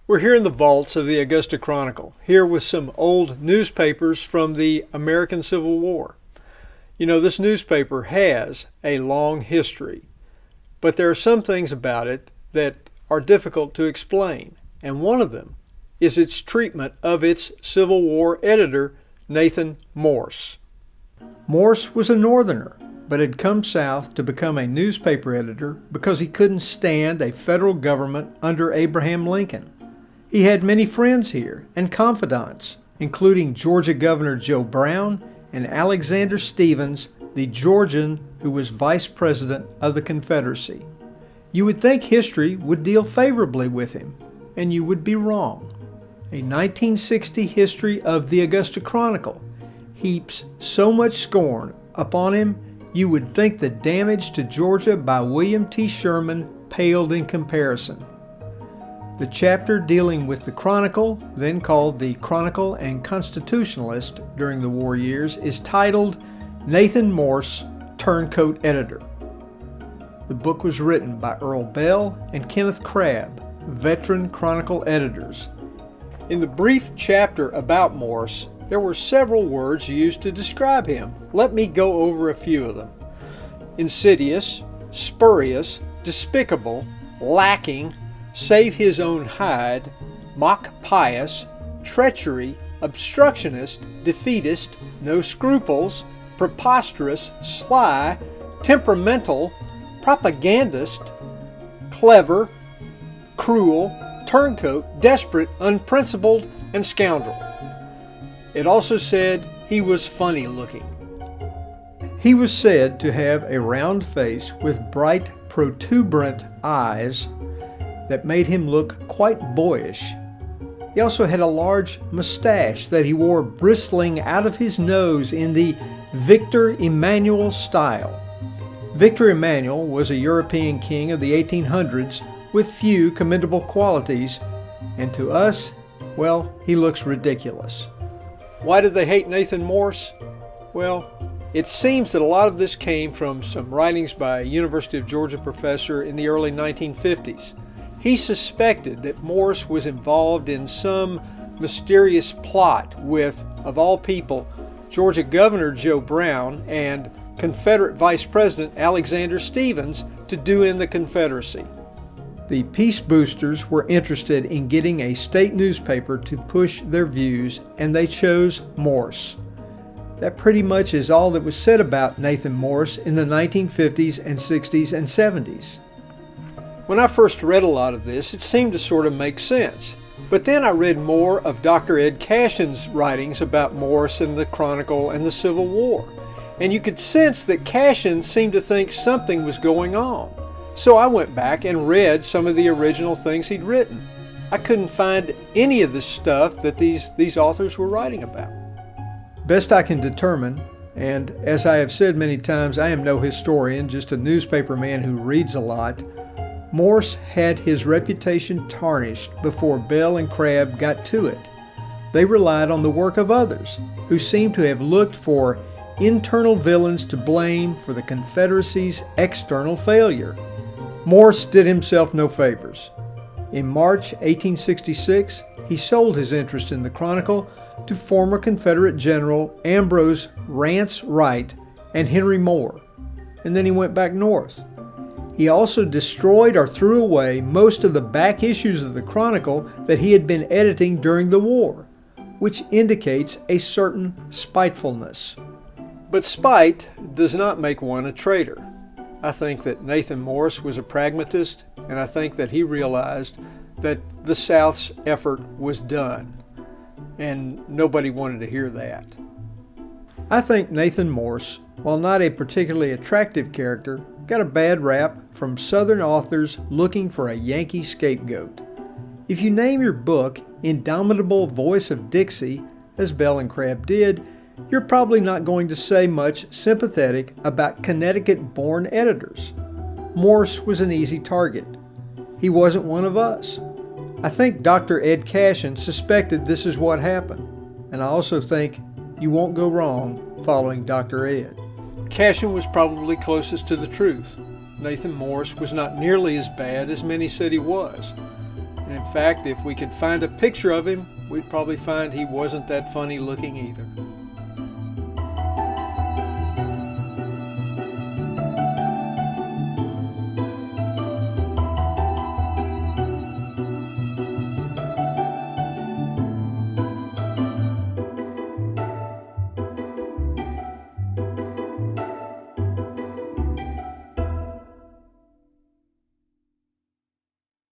We're here in the vaults of the Augusta Chronicle, here with some old newspapers from the American Civil War. You know, this newspaper has a long history, but there are some things about it that are difficult to explain, and one of them is its treatment of its Civil War editor, Nathan Morse. Morse was a Northerner, but had come south to become a newspaper editor because he couldn't stand a federal government under Abraham Lincoln. He had many friends here and confidants, including Georgia Governor Joe Brown and Alexander Stephens, the Georgian who was Vice President of the Confederacy. You would think history would deal favorably with him, and you would be wrong. A 1960 history of the Augusta Chronicle heaps so much scorn upon him you would think the damage to Georgia by William T. Sherman paled in comparison. The chapter dealing with the Chronicle, then called the Chronicle Constitutionalist during the war years, is titled Nathan Morse, Turncoat Editor. The book was written by Earl Bell and Kenneth Crabb, veteran Chronicle editors. In the brief chapter about Morse, there were several words used to describe him. Let me go over a few of them. Insidious, spurious, despicable, lacking, save his own hide, mock pious, treachery, obstructionist, defeatist, no scruples, preposterous, sly, temperamental, propagandist, clever, cruel, turncoat, desperate, unprincipled, and scoundrel. It also said he was funny looking. He was said to have a round face with bright, protuberant eyes that made him look quite boyish. He also had a large mustache that he wore bristling out of his nose in the Victor Emmanuel style. Victor Emmanuel was a European king of the 1800s with few commendable qualities, and to us, well, he looks ridiculous. Why did they hate Nathan Morse? Well, it seems that a lot of this came from some writings by a University of Georgia professor in the early 1950s. He suspected that Morse was involved in some mysterious plot with, of all people, Georgia Governor Joe Brown and Confederate Vice President Alexander Stephens to do in the Confederacy. The peace boosters were interested in getting a state newspaper to push their views, and they chose Morse. That pretty much is all that was said about Nathan Morse in the 1950s and 60s and 70s. When I first read a lot of this, it seemed to sort of make sense. But then I read more of Dr. Ed Cashin's writings about Morse and the Chronicle and the Civil War. And you could sense that Cashin seemed to think something was going on. So I went back and read some of the original things he'd written. I couldn't find any of the stuff that these authors were writing about. Best I can determine, and as I have said many times, I am no historian, just a newspaper man who reads a lot, Morse had his reputation tarnished before Bell and Crabb got to it. They relied on the work of others, who seemed to have looked for internal villains to blame for the Confederacy's external failure. Morse did himself no favors. In March 1866, he sold his interest in the Chronicle to former Confederate General Ambrose Rance Wright and Henry Moore, and then he went back north. He also destroyed or threw away most of the back issues of the Chronicle that he had been editing during the war, which indicates a certain spitefulness. But spite does not make one a traitor. I think that Nathan Morse was a pragmatist, and I think that he realized that the South's effort was done, and nobody wanted to hear that. I think Nathan Morse, while not a particularly attractive character, got a bad rap from Southern authors looking for a Yankee scapegoat. If you name your book Indomitable Voice of Dixie, as Bell and Crabb did, you're probably not going to say much sympathetic about Connecticut-born editors. Morse was an easy target. He wasn't one of us. I think Dr. Ed Cashin suspected this is what happened, and I also think you won't go wrong following Dr. Ed. Cashin was probably closest to the truth. Nathan Morse was not nearly as bad as many said he was. And in fact, if we could find a picture of him, we'd probably find he wasn't that funny looking either.